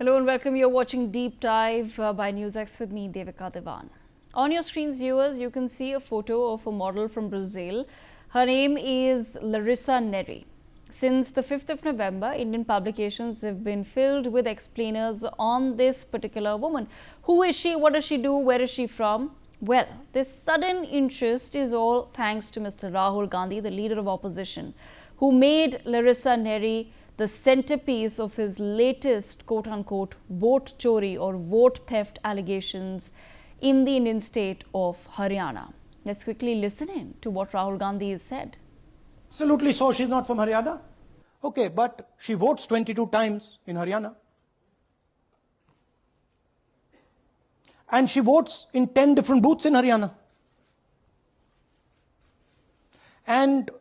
Hello and welcome. You're watching Deep Dive by NewsX with me, Devika Devan. On your screens, viewers, you can see a photo of a model from Brazil. Her name is Larissa Neri. Since the 5th of November, Indian publications have been filled with explainers on this particular woman. Who is she? What does she do? Where is she from? Well, this sudden interest is all thanks to Mr. Rahul Gandhi, the leader of opposition, who made Larissa Neri the centerpiece of his latest quote-unquote vote chori or vote theft allegations in the Indian state of Haryana. Let's quickly listen in to what Rahul Gandhi has said. Absolutely so, she's not from Haryana. Okay, but she votes 22 times in Haryana. And she votes in 10 different booths in Haryana. And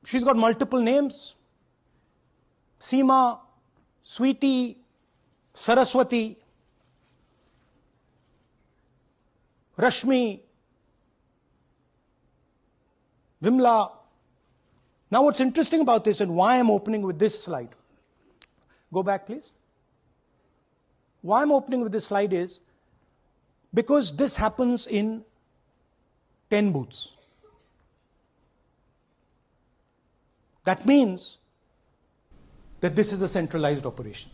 she's got multiple names. Seema, Sweetie, Saraswati, Rashmi, Vimla. Now what's interesting about this and why I'm opening with this slide. Go back please. Why I'm opening with this slide is because this happens in 10 booths. That means that this is a centralized operation.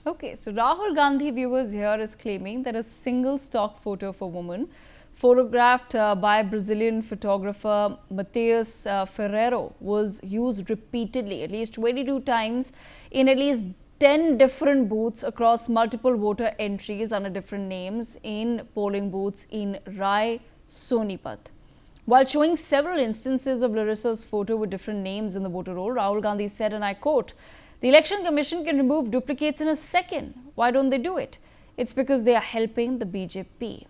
Okay, so Rahul Gandhi, viewers, here is claiming that a single stock photo of a woman photographed by Brazilian photographer Matheus Ferreiro was used repeatedly, at least 22 times in at least 10 different booths across multiple voter entries under different names in polling booths in Rai Sonipat. While showing several instances of Larissa's photo with different names in the voter roll, Rahul Gandhi said, and I quote, "The Election Commission can remove duplicates in a second. Why don't they do it? It's because they are helping the BJP."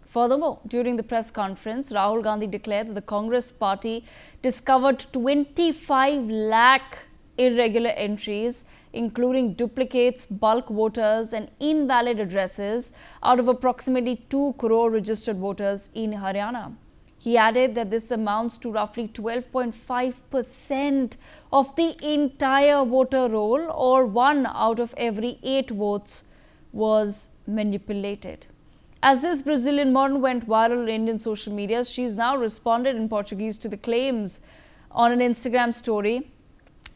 Furthermore, during the press conference, Rahul Gandhi declared that the Congress party discovered 25 lakh irregular entries, including duplicates, bulk voters and invalid addresses out of approximately 2 crore registered voters in Haryana. He added that this amounts to roughly 12.5% of the entire voter roll, or 1 out of every 8 votes was manipulated. As this Brazilian model went viral in Indian social media, she's now responded in Portuguese to the claims on an Instagram story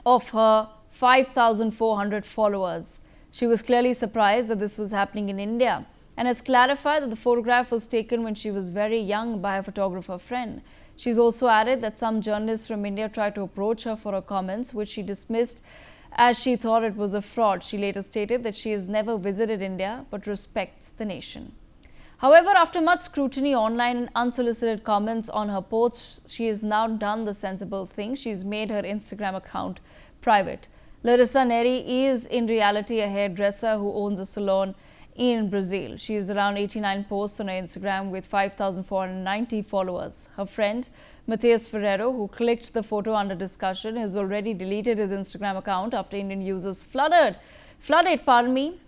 of her 5,400 followers. She was clearly surprised that this was happening in India and has clarified that the photograph was taken when she was very young by a photographer friend. She's also added that some journalists from India tried to approach her for her comments, which she dismissed as she thought it was a fraud. She later stated that she has never visited India but respects the nation. However, after much scrutiny online and unsolicited comments on her posts, she has now done the sensible thing. She's made her Instagram account private. Larissa Neri is in reality a hairdresser who owns a salon in Brazil. She has around 89 posts on her Instagram with 5,490 followers. Her friend, Matheus Ferreiro, who clicked the photo under discussion, has already deleted his Instagram account after Indian users flooded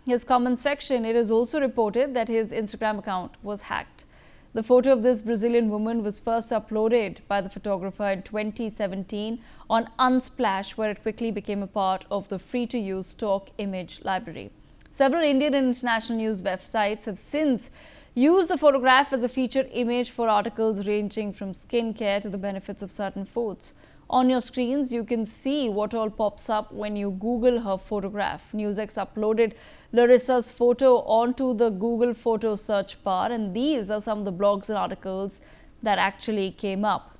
his comment section. It is also reported that his Instagram account was hacked. The photo of this Brazilian woman was first uploaded by the photographer in 2017 on Unsplash, where it quickly became a part of the free-to-use stock image library. Several Indian and international news websites have since used the photograph as a featured image for articles ranging from skincare to the benefits of certain foods. On your screens, you can see what all pops up when you Google her photograph. NewsX uploaded Larissa's photo onto the Google photo search bar, and these are some of the blogs and articles that actually came up.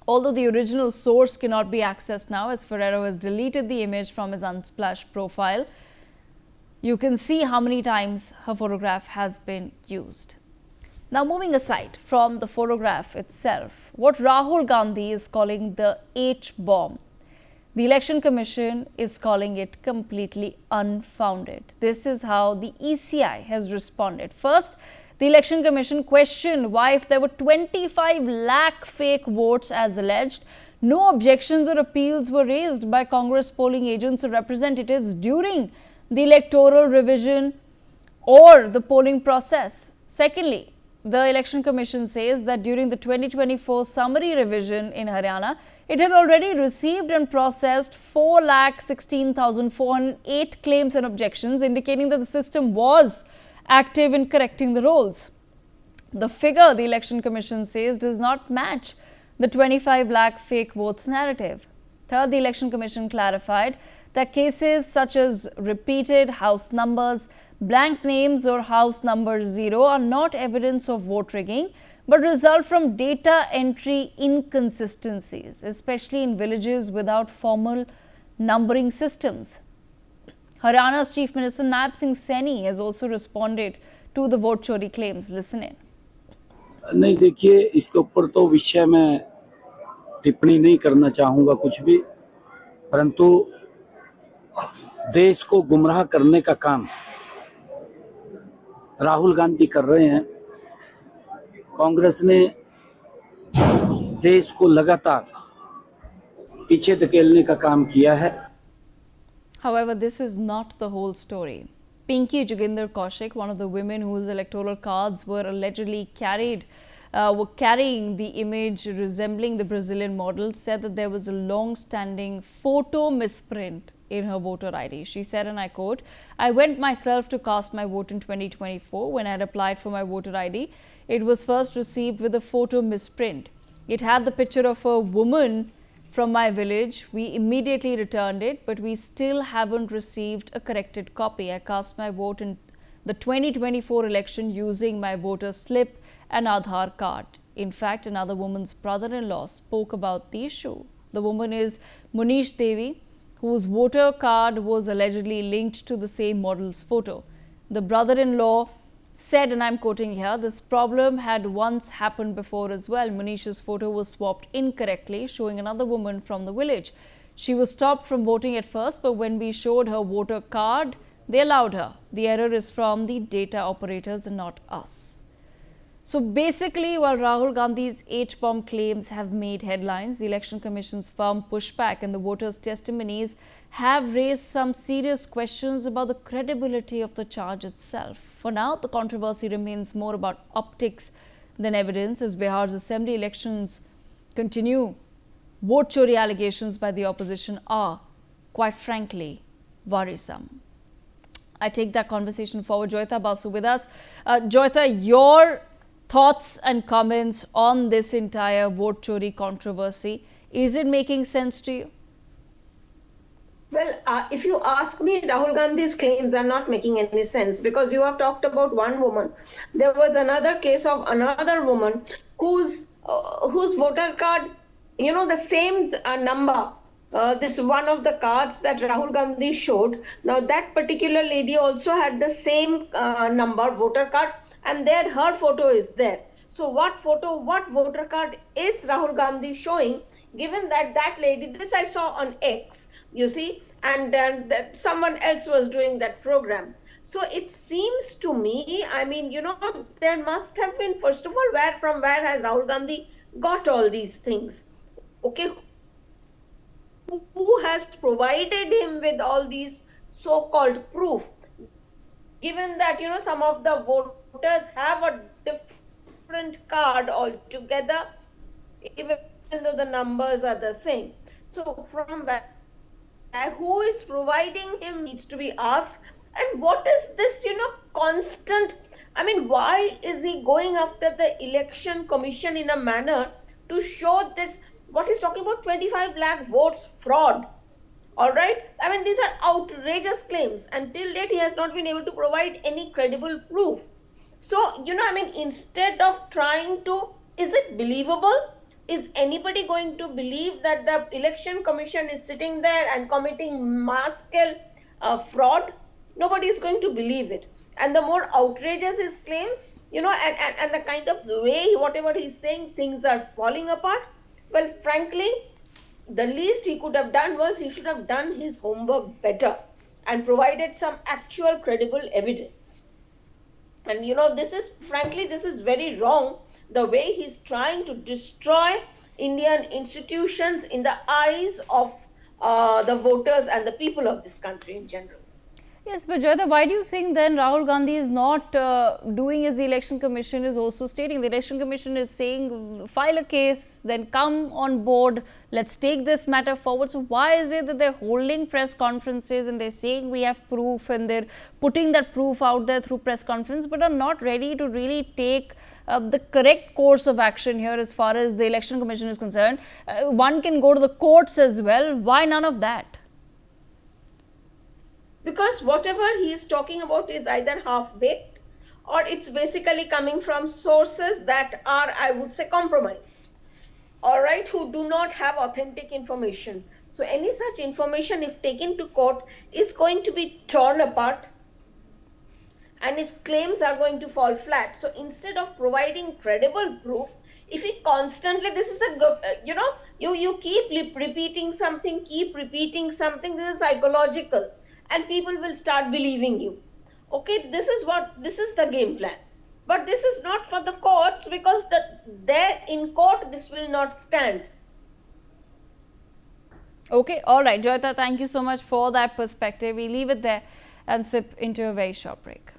Although the original source cannot be accessed now, as Ferreiro has deleted the image from his Unsplash profile, you can see how many times her photograph has been used. Now, moving aside from the photograph itself, what Rahul Gandhi is calling the H-bomb, the Election Commission is calling it completely unfounded. This is how the ECI has responded. First, the Election Commission questioned why, if there were 25 lakh fake votes as alleged, no objections or appeals were raised by Congress polling agents or representatives during the electoral revision or the polling process. Secondly, The Election Commission says that during the 2024 summary revision in Haryana, it had already received and processed 4,16,408 claims and objections, indicating that the system was active in correcting the rolls. The figure, the Election Commission says, does not match the 25 lakh fake votes narrative. Third, the Election Commission clarified that cases such as repeated house numbers, blank names or house number 0 are not evidence of vote rigging, but result from data entry inconsistencies, especially in villages without formal numbering systems. Haryana's Chief Minister Naib Singh Saini has also responded to the vote chori claims. Listen in. नहीं, देखिए, इसके ऊपर तो विषय में टिप्पणी नहीं करना चाहूँगा कुछ भी, परंतु देश को गुमराह करने का काम राहुल गांधी कर रहे हैं। कांग्रेस ने देश को लगातार पीछे धकेलने का काम किया है। However, this is not the whole story. Pinky Joginder Kaushik, one of the women whose electoral cards were allegedly carrying the image resembling the Brazilian model, said that there was a long-standing photo misprint in her voter ID. She said, and I quote, "I went myself to cast my vote in 2024. When I had applied for my voter ID, it was first received with a photo misprint. It had the picture of a woman from my village. We immediately returned it, but we still haven't received a corrected copy. I cast my vote in the 2024 election using my voter slip and Aadhaar card." In fact, another woman's brother-in-law spoke about the issue. The woman is Munish Devi, whose voter card was allegedly linked to the same model's photo. The brother-in-law said, and I'm quoting here, "This problem had once happened before as well. Munish's photo was swapped incorrectly, showing another woman from the village. She was stopped from voting at first, but when we showed her voter card, they allowed her. The error is from the data operators and not us." So basically, while Rahul Gandhi's H-bomb claims have made headlines, the Election Commission's firm pushback and the voters' testimonies have raised some serious questions about the credibility of the charge itself. For now, the controversy remains more about optics than evidence as Bihar's assembly elections continue. Vote chori allegations by the opposition are, quite frankly, worrisome. I take that conversation forward. Joyita Basu with us. Joyita, your thoughts and comments on this entire vote chori controversy. Is it making sense to you? Well, if you ask me, Rahul Gandhi's claims are not making any sense because you have talked about one woman. There was another case of another woman whose voter card, the same number. This one of the cards that Rahul Gandhi showed. Now that particular lady also had the same number voter card, and there her photo is there. So what voter card is Rahul Gandhi showing? Given that lady, this I saw on X, you see, and that someone else was doing that program. So it seems to me, there must have been, first of all, from where has Rahul Gandhi got all these things? Okay, who has provided him with all these so-called proof? Given that, some of the voters have a different card altogether, even though the numbers are the same. So from where, who is providing him needs to be asked. And what is this, constant, why is he going after the Election Commission in a manner to show this, what he's talking about, 25 lakh votes fraud? All right. These are outrageous claims. Until date, he has not been able to provide any credible proof. So, instead of trying to, is it believable? Is anybody going to believe that the Election Commission is sitting there and committing mass-scale fraud? Nobody is going to believe it. And the more outrageous his claims, and the kind of way, whatever he's saying, things are falling apart. Well, frankly, the least he could have done was he should have done his homework better and provided some actual credible evidence. And this is very wrong, the way he's trying to destroy Indian institutions in the eyes of the voters and the people of this country in general. Yes, but Joyita, why do you think then Rahul Gandhi is not doing as the Election Commission is also stating? The Election Commission is saying file a case, then come on board, let's take this matter forward. So why is it that they're holding press conferences and they're saying we have proof and they're putting that proof out there through press conference, but are not ready to really take the correct course of action here as far as the Election Commission is concerned? One can go to the courts as well. Why none of that? Because whatever he is talking about is either half-baked or it's basically coming from sources that are, I would say, compromised, all right, who do not have authentic information. So any such information, if taken to court, is going to be torn apart and his claims are going to fall flat. So instead of providing credible proof, if he constantly, this is a, you keep repeating something, this is psychological. And people will start believing you. Okay, this is the game plan. But this is not for the courts, because there in court this will not stand. Okay, all right, Joyita, thank you so much for that perspective. We leave it there and sip into a very short break.